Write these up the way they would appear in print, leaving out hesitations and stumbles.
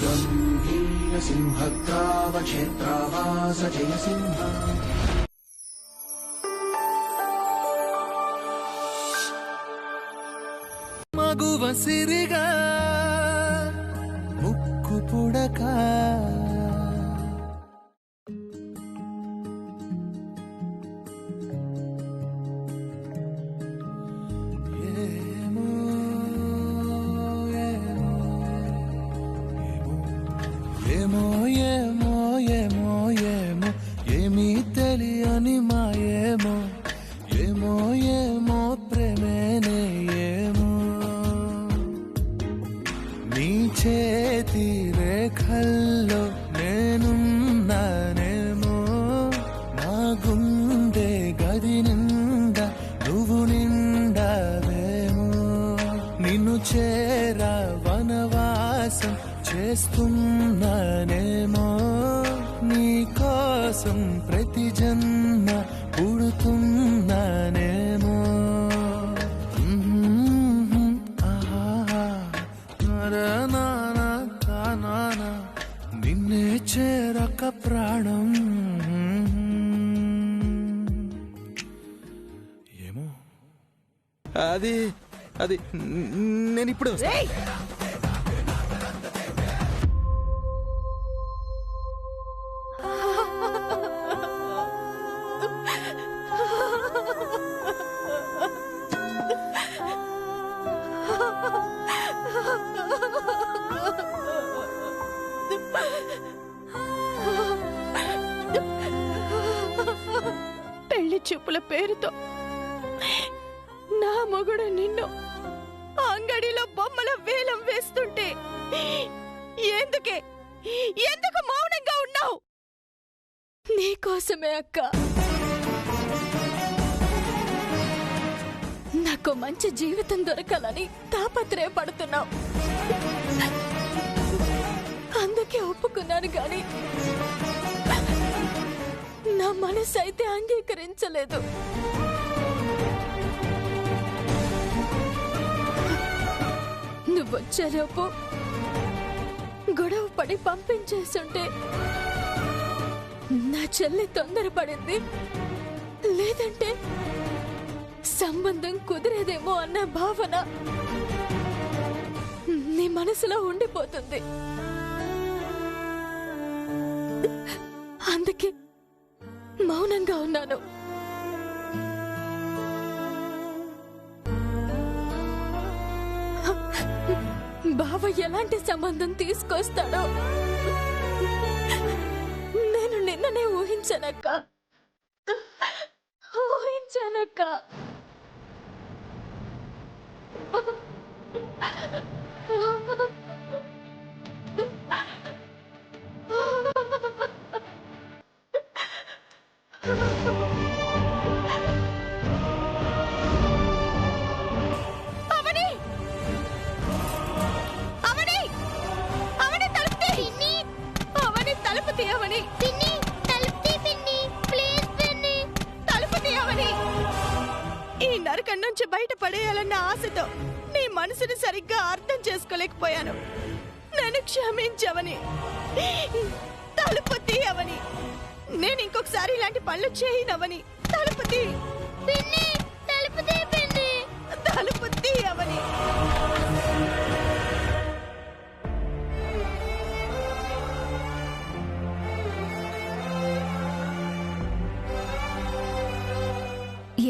गम्भीर सिंहग्रावक्षेत्रावास जयसिंह మగువ సిరిగా ముక్కు పుడక ఏమో ఏమో ఏమో ఏమో ఏమీ తెలియని మాయేమో ఏమో ఏమో ప్రేమేనే ఏమో నీ చేతి రేఖల్లో నేనున్నానేమో నా గుండె గది నిండా నువ్వు నిండావేమో నిన్ను చేరా వనవాసం చేస్తున్నానేమో నీ కోసం ప్రతి జన్మ పుడుతున్నానేమో నిన్నే చేరక ప్రాణం ఏమో అది అది నేను ఇప్పుడు పెళ్లి చూపుల పేరుతో నా మొగుడు నిన్ను అంగడిలో బొమ్మల వేలం వేస్తుంటే ఎందుకు మౌనంగా ఉన్నావు? నీకోసమే అక్క. నాకు మంచి జీవితం దొరకాలని తాపత్రయపడుతున్నావు. అందుకే ఒప్పుకున్నాను గాని నా మనసు అయితే అంగీకరించలేదు. నువ్వొచ్చేలోపు గొడవ పడి పంపించేస్తుంటే నా చెల్లి తొందరపడింది, లేదంటే సంబంధం కుదిరేదేమో అన్న భావన నీ మనసులో ఉండిపోతుంది. అందుకే మౌనంగా ఉన్నాను. బావ ఎలాంటి సంబంధం తీసుకొస్తాడో నేను నిన్ననే ఊహించానక్క. నరకం నుంచి బయటపడేయాలన్న ఆశతో నీ మనసుని సరిగ్గా అర్థం చేసుకోలేకపోయాను. నన్ను క్షమించవని, తలుపు తీయవని, నేను ఇంకొకసారి ఇలాంటి పనులు చేయనవని, తలుపు తీయవని.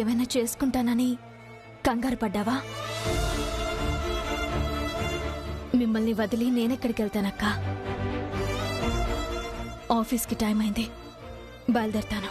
ఏమైనా చేసుకుంటానని కంగారు పడ్డావా? మిమ్మల్ని వదిలి నేనెక్కడికి వెళ్తానక్క? ఆఫీస్కి టైం అయింది, బయలుదేరుతాను.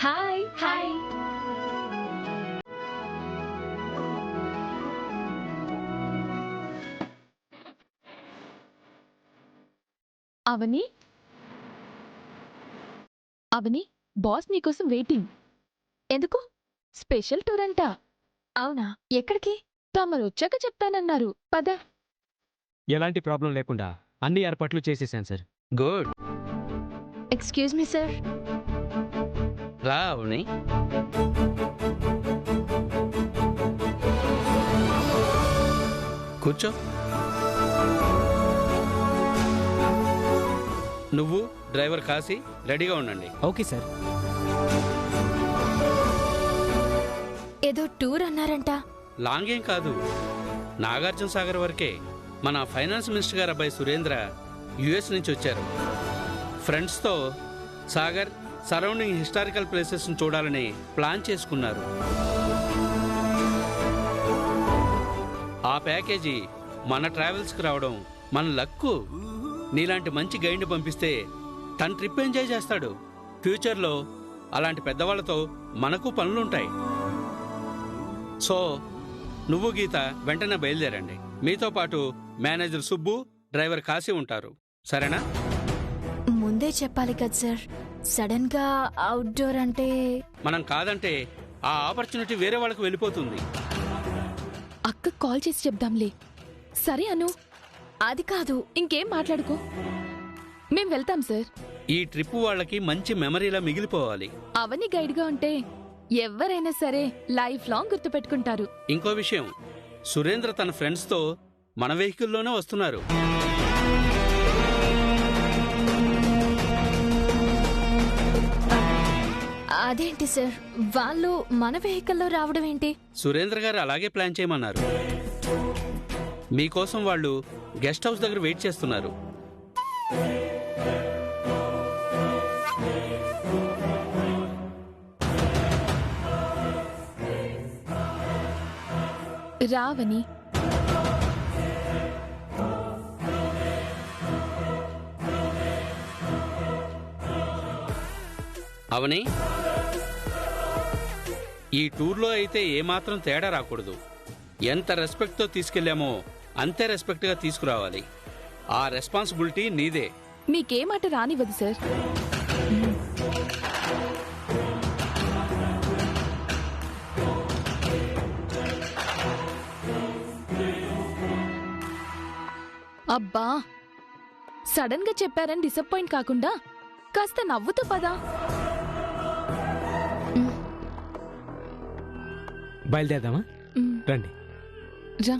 Hi hi. Avani, Avani, boss నీకోసం వెయిటింగ్. ఎందుకు? స్పెషల్ టూర్ అంట. అవునా? ఎక్కడికి? తమరు వచ్చాక చెప్తానన్నారు. పద. ఎలాంటి ప్రాబ్లం లేకుండా అన్ని ఏర్పాట్లు చేసేసాను sir. Good. Excuse me sir. రా అవని. కూర్చో. నువ్వు డ్రైవర్ కాశీ రెడీగా ఉండండి. Okay sir. ఏదో టూర్ అన్నారంట. లాంగ్ ఏం కాదు, నాగార్జున సాగర్ వరకే. మన ఫైనాన్స్ మినిస్టర్ గారు అబ్బాయి సురేంద్ర యుఎస్ నుంచి వచ్చారు. ఫ్రెండ్స్తో సాగర్ సరౌండింగ్ హిస్టారికల్ ప్లేసెస్ని చూడాలని ప్లాన్ చేసుకున్నారు. ఆ ప్యాకేజీ మన ట్రావెల్స్కి రావడం మన లక్కు. నీలాంటి మంచి గైడ్ని పంపిస్తే తన ట్రిప్ ఎంజాయ్ చేస్తాడు. ఫ్యూచర్లో అలాంటి పెద్దవాళ్లతో మనకు పనులుంటాయి. సో నువ్వు గీత వెంటనే బయలుదేరండి. మీతో పాటు మేనేజర్ సుబ్బు, డ్రైవర్ కాశీ ఉంటారు. సరేనా? ముందే చెప్పాలి కదా సార్. సడన్ గా అవుట్డోర్ అంటే మనం కాదంటే ఆ ఆపర్చునిటీ వేరే వాళ్ళకు వెళ్ళిపోతుంది. అక్క కాల్ చేసి చెప్దాంలే. సరే అను. అది కాదు, ఇంకేం మాట్లాడుకో. మేం వెళ్తాం సార్. ఈ ట్రిప్ వాళ్ళకి మంచి మెమరీలా మిగిలిపోవాలి. అవని గైడ్గా ఉంటే ఎవరైనా సరే లైఫ్ లాంగ్ గుర్తుపెట్టుకుంటారు. ఇంకో విషయం, సురేంద్ర తన ఫ్రెండ్స్తో మన వెహికల్లోనే వస్తున్నారు. అదేంటి సార్, వాళ్ళు మన వెహికల్లో రావడం ఏంటి? సురేంద్ర గారు అలాగే ప్లాన్ చేయమన్నారు. మీకోసం వాళ్ళు గెస్ట్ హౌస్ దగ్గర వెయిట్ చేస్తున్నారు. రావని. అవని, ఈ టూర్లో అయితే ఏమాత్రం తేడా రాకూడదు. ఎంత రెస్పెక్ట్తో తీసుకెళ్లామో అంతే రెస్పెక్ట్గా తీసుకురావాలి. ఆ రెస్పాన్సిబిలిటీ నీదే. మీకే మాట రానివ్వదు సార్. అబ్బా, సడన్ గా చెప్పారని డిసప్పాయింట్ కాకుండా కాస్త నవ్వుతూ పదా. బయలుదేరదామా? రండి. రా.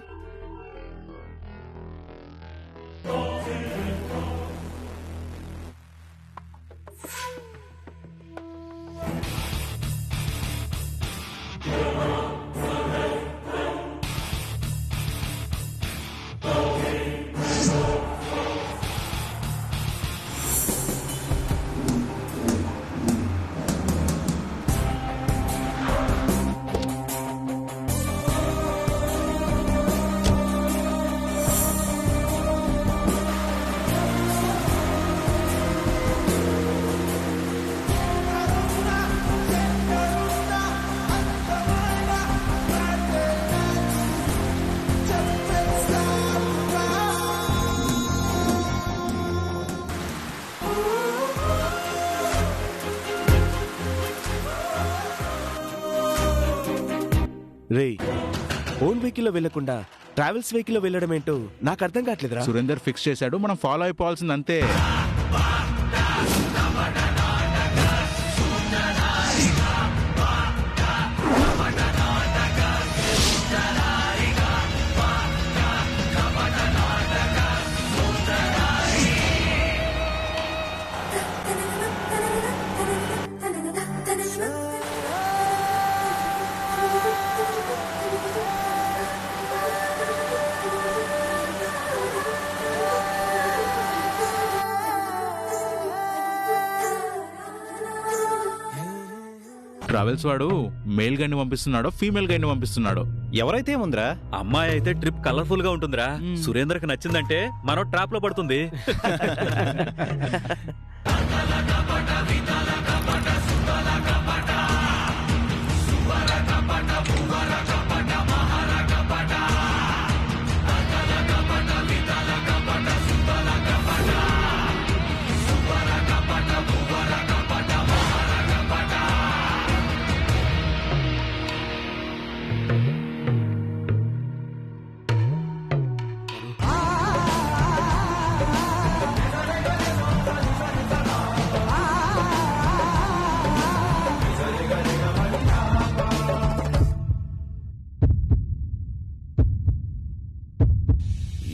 రేయ్, ఓన్ వెహికల్లో వెళ్లకుండా ట్రావెల్స్ వెహికల్లో వెళ్ళడం ఏంటో నాకు అర్థం కావట్లేదురా. సురేందర్ ఫిక్స్ చేశాడు, మనం ఫాలో అయిపోవాల్సింది అంతే. ట్రావెల్స్ వాడు మేల్ గైడ్ని పంపిస్తున్నాడో ఫీమేల్ గైడ్ని పంపిస్తున్నాడో? ఎవరైతే ఉందిరా, అమ్మాయి అయితే ట్రిప్ కలర్ఫుల్ గా ఉంటుందిరా. సురేంద్రకి నచ్చిందంటే మనం ట్రాప్ లో పడుతుంది.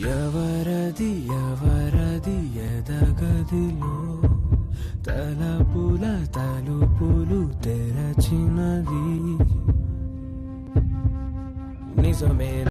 ఎవరది ఎవరది ఎదగదిలో తలపుల తలుపులు తెరచినది నిజమే